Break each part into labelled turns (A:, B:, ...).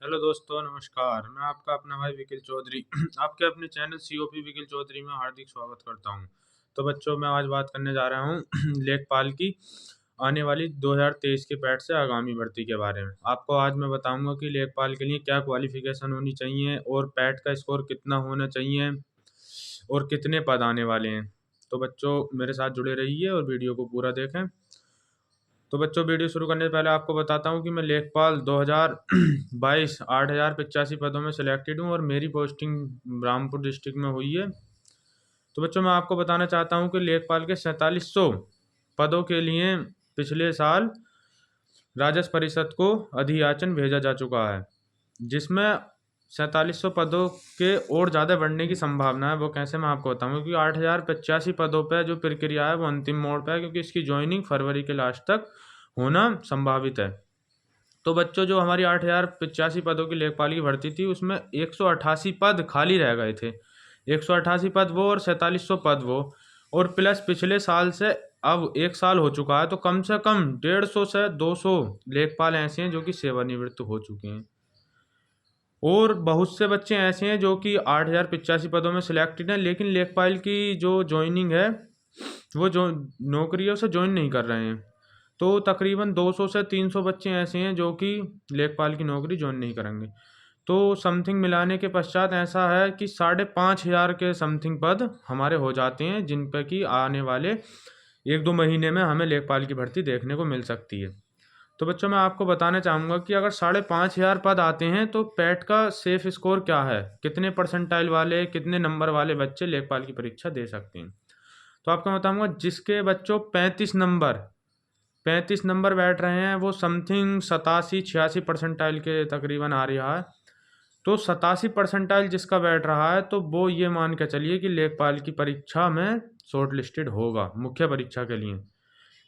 A: Hello दोस्तों, नमस्कार। मैं आपका अपना भाई विकिल चौधरी आपके अपने चैनल सीओपी विकिल चौधरी में हार्दिक स्वागत करता हूं। तो बच्चों, मैं आज बात करने जा रहा हूं लेखपाल की आने वाली 2023 के पैट से आगामी भर्ती के बारे में। आपको आज मैं बताऊंगा कि लेखपाल के लिए क्या क्वालिफिकेशन होनी चाहिए और पैट का स्कोर कितना होना चाहिए और कितने पद आने वाले हैं। तो बच्चों, मेरे साथ जुड़े रहिए और वीडियो को पूरा देखें। तो बच्चों, वीडियो शुरू करने से पहले आपको बताता हूँ कि मैं लेखपाल 2022 8,085 पदों में सिलेक्टेड हूँ और मेरी पोस्टिंग रामपुर डिस्ट्रिक्ट में हुई है। तो बच्चों, मैं आपको बताना चाहता हूँ कि लेखपाल के 4700 पदों के लिए पिछले साल राजस्व परिषद को अधियाचन भेजा जा चुका है, जिसमें 4700 पदों के और ज़्यादा बढ़ने की संभावना है। वो कैसे, मैं आपको बताऊंगा। क्योंकि 8,085 पदों पर जो प्रक्रिया है वो अंतिम मोड़ पर है, क्योंकि इसकी ज्वाइनिंग फरवरी के लास्ट तक होना संभावित है। तो बच्चों, जो हमारी 8,085 पदों की लेखपाल की भर्ती थी, उसमें 188 पद खाली रह गए थे। 188 पद वो और 4700 पद वो, और प्लस पिछले साल से अब 1 साल हो चुका है, तो कम से कम 150 से 200 लेखपाल ऐसे हैं जो कि सेवानिवृत्त हो चुके हैं। और बहुत से बच्चे ऐसे हैं जो कि 8,085 पदों में सिलेक्टेड हैं, लेकिन लेखपाल की जो ज्वाइनिंग है, वो जो नौकरी है उसे ज्वाइन नहीं कर रहे हैं। तो तकरीबन 200 से 300 बच्चे ऐसे हैं जो कि लेखपाल की नौकरी ज्वाइन नहीं करेंगे। तो समथिंग मिलाने के पश्चात ऐसा है कि 5,500 के समथिंग पद हमारे हो जाते हैं, जिन पर कि आने वाले 1-2 महीने में हमें लेखपाल की भर्ती देखने को मिल सकती है। तो बच्चों, मैं आपको बताना चाहूँगा कि अगर 5,500 पद आते हैं तो पैट का सेफ स्कोर क्या है, कितने परसेंटाइल वाले, कितने नंबर वाले बच्चे लेखपाल की परीक्षा दे सकते हैं। तो आपको बताऊँगा, जिसके बच्चों 35 नंबर बैठ रहे हैं, वो समथिंग 87-86 परसेंटाइल के तकरीबन आ रहा है। तो 87 परसेंटाइल जिसका बैठ रहा है, तो वो ये मान के चलिए कि लेखपाल की परीक्षा में शॉर्ट लिस्टेड होगा मुख्य परीक्षा के लिए।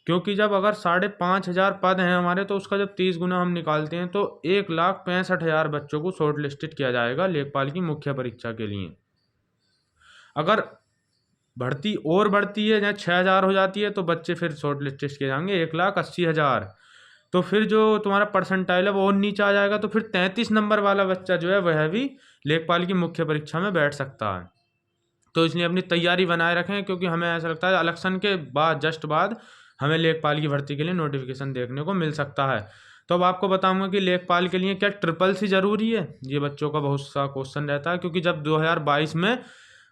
A: क्योंकि जब अगर 5,500 पद हैं हमारे, तो उसका जब 30 गुना हम निकालते हैं तो 1,65,000 बच्चों को शॉर्ट लिस्टेड किया जाएगा लेखपाल की मुख्य परीक्षा के लिए। अगर भर्ती और बढ़ती है, जहाँ 6,000 हो जाती है, तो बच्चे फिर शॉर्ट लिस्टेड किए जाएंगे 1,80,000। तो फिर जो तुम्हारा परसेंटाइल है वो और नीचे आ जाएगा, तो फिर 33 नंबर वाला बच्चा जो है वह भी लेखपाल की मुख्य परीक्षा में बैठ सकता है। तो इसलिए अपनी तैयारी बनाए रखें, क्योंकि हमें ऐसा लगता है इलेक्शन के बाद, जस्ट बाद, हमें लेखपाल की भर्ती के लिए नोटिफिकेशन देखने को मिल सकता है। तो अब आपको बताऊंगा कि लेखपाल के लिए क्या ट्रिपल सी जरूरी है। ये बच्चों का बहुत सा क्वेश्चन रहता है, क्योंकि जब 2022 में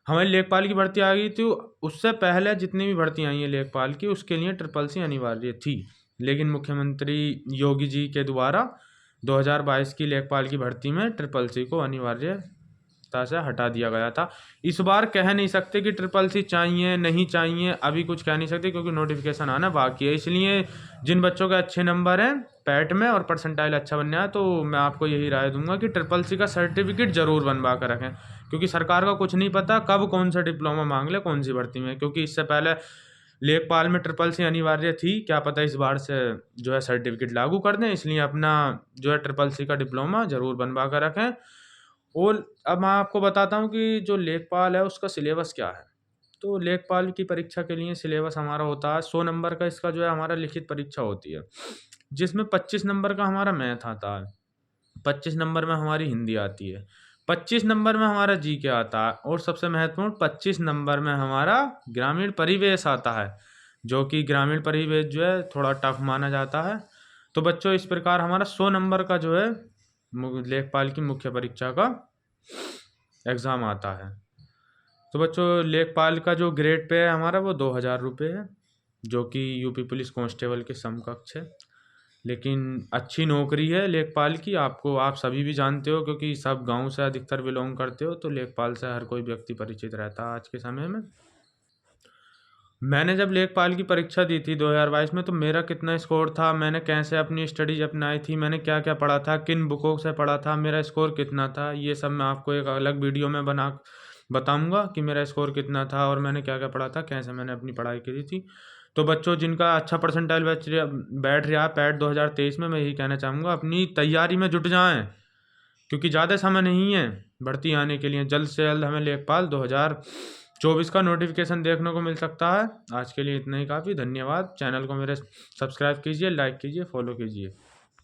A: हमारी लेखपाल की भर्ती आ गई थी, उससे पहले जितनी भी भर्ती आई हैं लेखपाल की, उसके लिए ट्रिपल सी अनिवार्य थी। लेकिन मुख्यमंत्री योगी जी के द्वारा 2022 की लेखपाल की भर्ती में ट्रिपल सी को अनिवार्यता से हटा दिया गया था। इस बार कह नहीं सकते कि ट्रिपल सी चाहिए नहीं चाहिए, अभी कुछ कह नहीं सकते, क्योंकि नोटिफिकेशन आना बाकी है। इसलिए जिन बच्चों के अच्छे नंबर हैं पैट में और परसेंटाइल अच्छा बनना है, तो मैं आपको यही राय दूंगा कि ट्रिपल सी का सर्टिफिकेट जरूर बनवा कर रखें, क्योंकि सरकार का कुछ नहीं पता कब कौन सा डिप्लोमा मांग ले कौन सी भर्ती में। क्योंकि इससे पहले लेखपाल में ट्रिपल सी अनिवार्य थी, क्या पता इस बार से जो है सर्टिफिकेट लागू कर दें। इसलिए अपना जो है ट्रिपल सी का डिप्लोमा जरूर बनवा कर रखें। और अब मैं आपको बताता हूँ कि जो लेखपाल है उसका सिलेबस क्या है। तो लेखपाल की परीक्षा के लिए सिलेबस हमारा होता है 100 नंबर का। इसका जो है हमारा लिखित परीक्षा होती है, जिसमें 25 नंबर का हमारा मैथ आता है, 25 नंबर में हमारी हिंदी आती है, 25 नंबर में हमारा जीके आता है, और सबसे महत्वपूर्ण 25 नंबर में हमारा ग्रामीण परिवेश आता है, जो कि ग्रामीण परिवेश जो है थोड़ा टफ माना जाता है। तो बच्चों, इस प्रकार हमारा 100 नंबर का जो है लेखपाल की मुख्य परीक्षा का एग्ज़ाम आता है। तो बच्चों, लेखपाल का जो ग्रेड पे है हमारा वो 2,000 रुपये है, जो कि यूपी पुलिस कांस्टेबल के समकक्ष है। लेकिन अच्छी नौकरी है लेखपाल की, आपको आप सभी भी जानते हो, क्योंकि सब गांव से अधिकतर बिलोंग करते हो, तो लेखपाल से हर कोई व्यक्ति परिचित रहता है आज के समय में। मैंने जब लेखपाल की परीक्षा दी थी 2022 में, तो मेरा कितना स्कोर था, मैंने कैसे अपनी स्टडीज अपनाई थी, मैंने क्या क्या पढ़ा था, किन बुकों से पढ़ा था, मेरा स्कोर कितना था, ये सब मैं आपको एक अलग वीडियो में बताऊंगा कि मेरा स्कोर कितना था और मैंने क्या क्या पढ़ा था, कैसे मैंने अपनी पढ़ाई की थी। तो बच्चों, जिनका अच्छा परसेंटाइल बैठ रहा है पैट 2023 में, मैं यही कहना चाहूँगा, अपनी तैयारी में जुट जाएँ, क्योंकि ज़्यादा समय नहीं है भर्ती आने के लिए। जल्द से जल्द हमें लेखपाल 2024 का नोटिफिकेशन देखने को मिल सकता है। आज के लिए इतना ही काफ़ी। धन्यवाद। चैनल को मेरे सब्सक्राइब कीजिए, लाइक कीजिए, फॉलो कीजिए।